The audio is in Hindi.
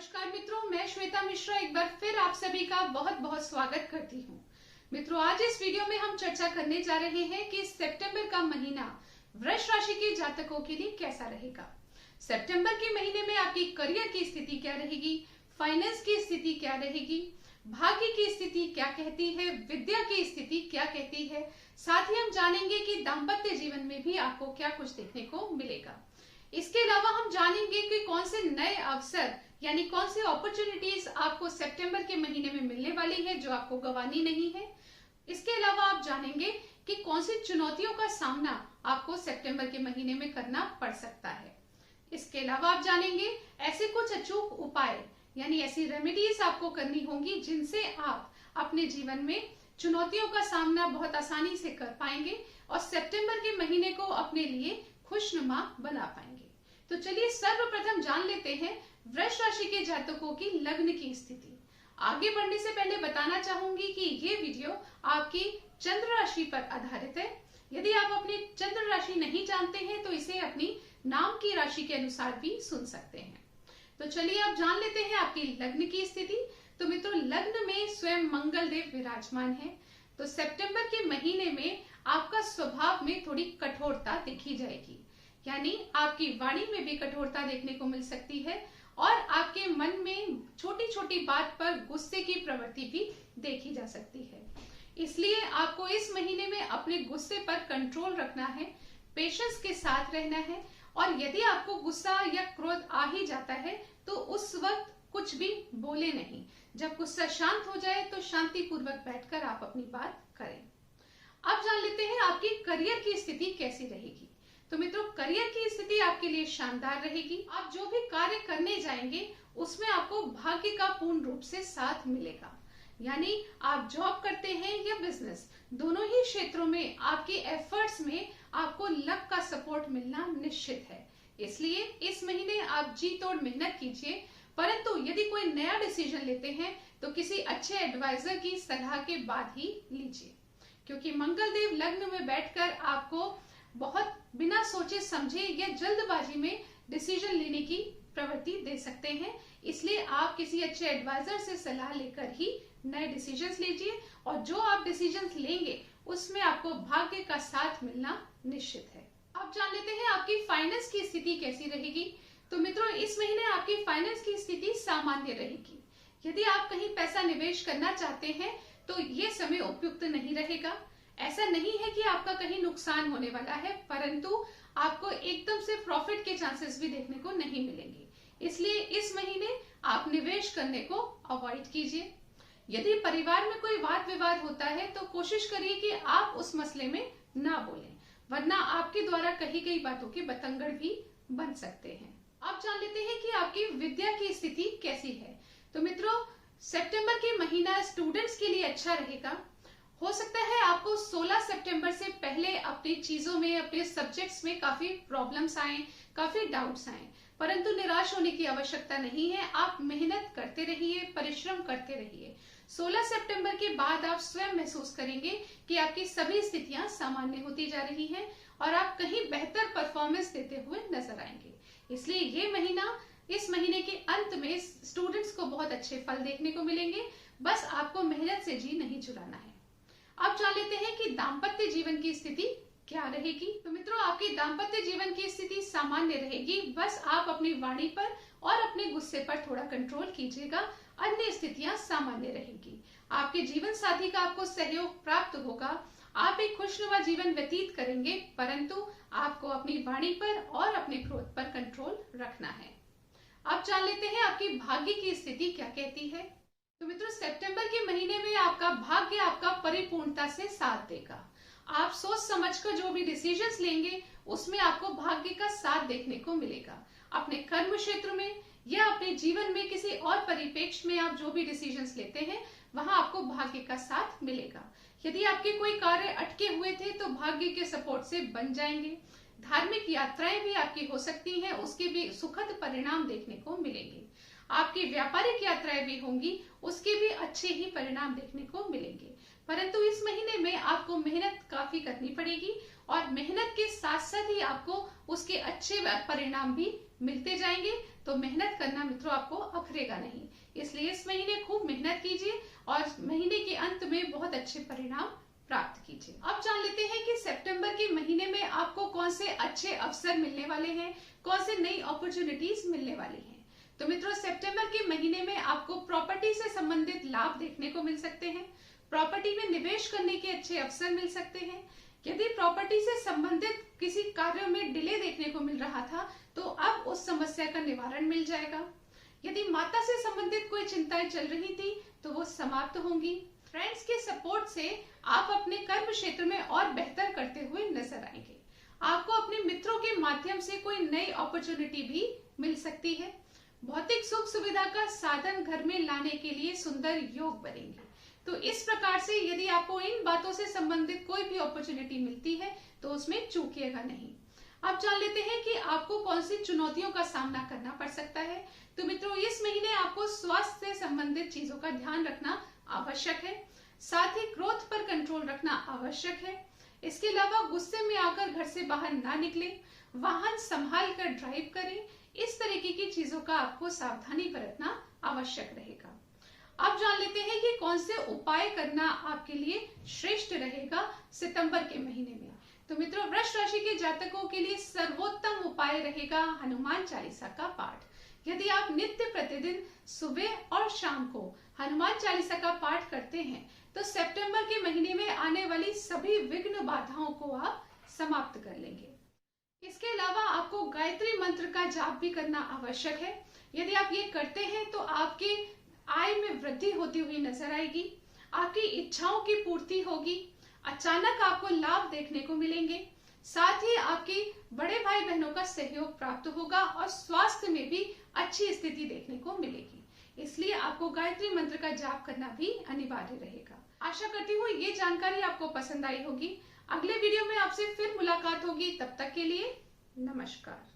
नमस्कार मित्रों, मैं श्वेता मिश्रा एक बार फिर आप सभी का बहुत बहुत स्वागत करती हूँ। मित्रों, आज इस वीडियो में हम चर्चा करने जा रहे हैं कि सितंबर का महीना वृष राशि के जातकों के लिए कैसा रहेगा। सितंबर के महीने में आपकी करियर की स्थिति क्या रहेगी, फाइनेंस की स्थिति क्या रहेगी, भाग्य की स्थिति क्या कहती है, विद्या की स्थिति क्या कहती है। साथ ही हम जानेंगे कि दाम्पत्य जीवन में भी आपको क्या कुछ देखने को मिलेगा। इसके अलावा हम जानेंगे कि कौन से नए अवसर यानी कौन सी अपॉर्चुनिटीज आपको सितंबर के महीने में मिलने वाली है जो आपको गंवानी नहीं है। इसके अलावा आप जानेंगे कि कौन सी चुनौतियों का सामना आपको सितंबर के महीने में करना पड़ सकता है। इसके अलावा आप जानेंगे ऐसे कुछ अचूक उपाय यानी ऐसी रेमेडीज आपको करनी होंगी जिनसे आप अपने जीवन में चुनौतियों का सामना बहुत आसानी से कर पाएंगे और सितंबर के महीने को अपने लिए खुशनुमा बना पाएंगे। तो चलिए सर्वप्रथम जान लेते हैं वृष राशि के जातकों की लग्न की स्थिति। आगे बढ़ने से पहले बताना चाहूंगी कि ये वीडियो आपकी चंद्र राशि पर आधारित है। यदि आप अपनी चंद्र राशि नहीं जानते हैं तो इसे अपनी नाम की राशि के अनुसार भी सुन सकते हैं। तो चलिए अब जान लेते हैं आपकी लग्न की स्थिति। तो मित्रों, लग्न में स्वयं मंगल देव विराजमान है। तो सितंबर के महीने में आपका स्वभाव में थोड़ी कठोरता देखी जाएगी, यानी आपकी वाणी में भी कठोरता देखने को मिल सकती है और आपके मन में छोटी छोटी बात पर गुस्से की प्रवृत्ति भी देखी जा सकती है। इसलिए आपको इस महीने में अपने गुस्से पर कंट्रोल रखना है, पेशेंस के साथ रहना है और यदि आपको गुस्सा या क्रोध आ ही जाता है तो उस वक्त कुछ भी बोले नहीं। जब गुस्सा शांत हो जाए तो शांति पूर्वक बैठकर आप अपनी बात करें। अब जान लेते हैं आपकी करियर की स्थिति कैसी रहेगी। तो मित्रों, करियर की स्थिति आपके लिए शानदार रहेगी। आप जो भी कार्य करने जाएंगे उसमें आपको भाग्य का पूर्ण रूप से साथ मिलेगा। यानी आप जॉब करते हैं या बिजनेस, दोनों ही क्षेत्रों में आपके एफर्ट्स में आपको लक का सपोर्ट मिलना निश्चित है। इसलिए इस महीने आप जी तोड़ मेहनत कीजिए, परंतु यदि कोई नया डिसीजन लेते हैं तो किसी अच्छे एडवाइजर की सलाह के बाद ही लीजिए, क्योंकि मंगल देव लग्न में बैठकर आपको बहुत बिना सोचे समझे या जल्दबाजी में डिसीजन लेने की प्रवृत्ति दे सकते हैं। इसलिए आप किसी अच्छे एडवाइजर से सलाह लेकर ही नए डिसीजंस लीजिए और जो आप डिसीजंस लेंगे उसमें आपको भाग्य का साथ मिलना निश्चित है। अब जान लेते हैं आपकी फाइनेंस की स्थिति कैसी रहेगी। तो मित्रों, इस महीने आपकी फाइनेंस की स्थिति सामान्य रहेगी। यदि आप कहीं पैसा निवेश करना चाहते हैं तो ये समय उपयुक्त नहीं रहेगा। ऐसा नहीं है कि आपका कहीं नुकसान होने वाला है, परंतु आपको एकदम से प्रॉफिट के चांसेस भी देखने को नहीं मिलेंगे। इसलिए इस महीने आप निवेश करने को अवॉइड कीजिए। यदि परिवार में कोई वाद विवाद होता है तो कोशिश करिए कि आप उस मसले में ना बोलें, वरना आपके द्वारा कही गई बातों के बतंगड़ भी बन सकते हैं। अब जान लेते हैं कि आपकी विद्या की स्थिति कैसी है। तो मित्रों, सितंबर के महीना स्टूडेंट्स के लिए अच्छा रहेगा। हो सकता है आपको 16 सितंबर से पहले अपनी चीजों में, अपने सब्जेक्ट्स में काफी प्रॉब्लम्स आए, काफी डाउट्स आए, परंतु निराश होने की आवश्यकता नहीं है। आप मेहनत करते रहिए, परिश्रम करते रहिए। 16 सितंबर के बाद आप स्वयं महसूस करेंगे कि आपकी सभी स्थितियां सामान्य होती जा रही हैं और आप कहीं बेहतर परफॉर्मेंस देते हुए नजर आएंगे। इसलिए ये महीना, इस महीने के अंत में स्टूडेंट्स को बहुत अच्छे फल देखने को मिलेंगे। बस आपको मेहनत से जी नहीं चुराना है। अब जान लेते हैं कि दाम्पत्य जीवन की स्थिति क्या रहेगी। तो मित्रों, आपकी दाम्पत्य जीवन की स्थिति सामान्य रहेगी। बस आप अपनी वाणी पर और अपने गुस्से पर थोड़ा कंट्रोल कीजिएगा, अन्य स्थितियां सामान्य रहेगी। आपके जीवन साथी का आपको सहयोग प्राप्त होगा। आप एक खुशनुमा जीवन व्यतीत करेंगे, परंतु आपको अपनी वाणी पर और अपने क्रोध पर कंट्रोल रखना है। अब जान लेते हैं आपकी भाग्य की स्थिति क्या कहती है। तो मित्रों, सितंबर के महीने में आपका भाग्य आपका परिपूर्णता से साथ देगा। आप सोच समझकर जो भी डिसीजंस लेंगे उसमें आपको भाग्य का साथ देखने को मिलेगा। अपने कर्म क्षेत्र में या अपने जीवन में किसी और परिप्रेक्ष्य में आप जो भी डिसीजंस लेते हैं वहां आपको भाग्य का साथ मिलेगा। यदि आपके कोई कार्य अटके हुए थे तो भाग्य के सपोर्ट से बन जाएंगे। धार्मिक यात्राएं भी आपकी हो सकती हैं, उसके भी सुखद परिणाम देखने को मिलेंगे। आपकी व्यापारिक यात्राएं भी होंगी, उसके भी अच्छे ही परिणाम देखने को मिलेंगे। परंतु इस महीने में आपको मेहनत काफी करनी पड़ेगी और मेहनत के साथ साथ ही आपको उसके अच्छे परिणाम भी मिलते जाएंगे। तो मेहनत करना मित्रों आपको अखरेगा नहीं। इसलिए इस महीने खूब मेहनत कीजिए और महीने के अंत में बहुत अच्छे परिणाम प्राप्त कीजिए। अब जान लेते हैं कि सितंबर के महीने में आपको कौन से अच्छे अवसर मिलने वाले हैं, कौन से नई अपॉर्चुनिटीज मिलने वाली हैं। तो मित्रों सितंबर के महीने में आपको प्रॉपर्टी से संबंधित लाभ देखने को मिल सकते हैं। प्रॉपर्टी में निवेश करने के अच्छे अवसर मिल सकते हैं। यदि प्रॉपर्टी से संबंधित किसी कार्य में डिले देखने को मिल रहा था तो अब उस समस्या का निवारण मिल जाएगा। यदि माता से संबंधित कोई चिंताएं चल रही थी तो वो समाप्त होंगी। फ्रेंड्स के सपोर्ट से आप अपने कर्म क्षेत्र में और बेहतर करते हुए नजर आएंगे। आपको अपने मित्रों के माध्यम से कोई नई अपॉर्चुनिटी भी मिल सकती है। भौतिक सुख सुविधा का साधन घर में लाने के लिए सुंदर योग बनेंगे। तो इस प्रकार से यदि आपको इन बातों से संबंधित कोई भी अपॉर्चुनिटी मिलती है तो उसमें चूकिएगा नहीं। अब जान लेते हैं कि आपको कौन सी चुनौतियों का सामना करना पड़ सकता है। तो मित्रों इस महीने आपको स्वास्थ्य से संबंधित चीजों का ध्यान रखना आवश्यक है। साथ ही क्रोध पर कंट्रोल रखना आवश्यक है। इसके अलावा गुस्से में आकर घर से बाहर ना निकले, वाहन संभाल कर ड्राइव करें। इस तरीके की चीजों का आपको सावधानी बरतना आवश्यक रहेगा। अब जान लेते हैं कि कौन से उपाय करना आपके लिए श्रेष्ठ रहेगा सितंबर के महीने में। तो मित्रों वृष राशि के जातकों के लिए सर्वोत्तम उपाय रहेगा हनुमान चालीसा का पाठ। यदि आप नित्य प्रतिदिन सुबह और शाम को हनुमान चालीसा का पाठ करते हैं तो सितंबर के महीने में आने वाली सभी विघ्न बाधाओं को आप समाप्त कर लेंगे। इसके अलावा आपको गायत्री मंत्र का जाप भी करना आवश्यक है। यदि आप ये करते हैं तो आपके आय में वृद्धि होती हुई नजर आएगी। आपकी इच्छाओं की पूर्ति होगी। अचानक आपको लाभ देखने को मिलेंगे। साथ ही आपकी बड़े भाई बहनों का सहयोग प्राप्त होगा और स्वास्थ्य में भी अच्छी स्थिति देखने को मिलेगी। इसलिए आपको गायत्री मंत्र का जाप करना भी अनिवार्य रहेगा। आशा करती हूँ ये जानकारी आपको पसंद आई होगी। अगले वीडियो में आपसे फिर मुलाकात होगी। तब तक के लिए नमस्कार।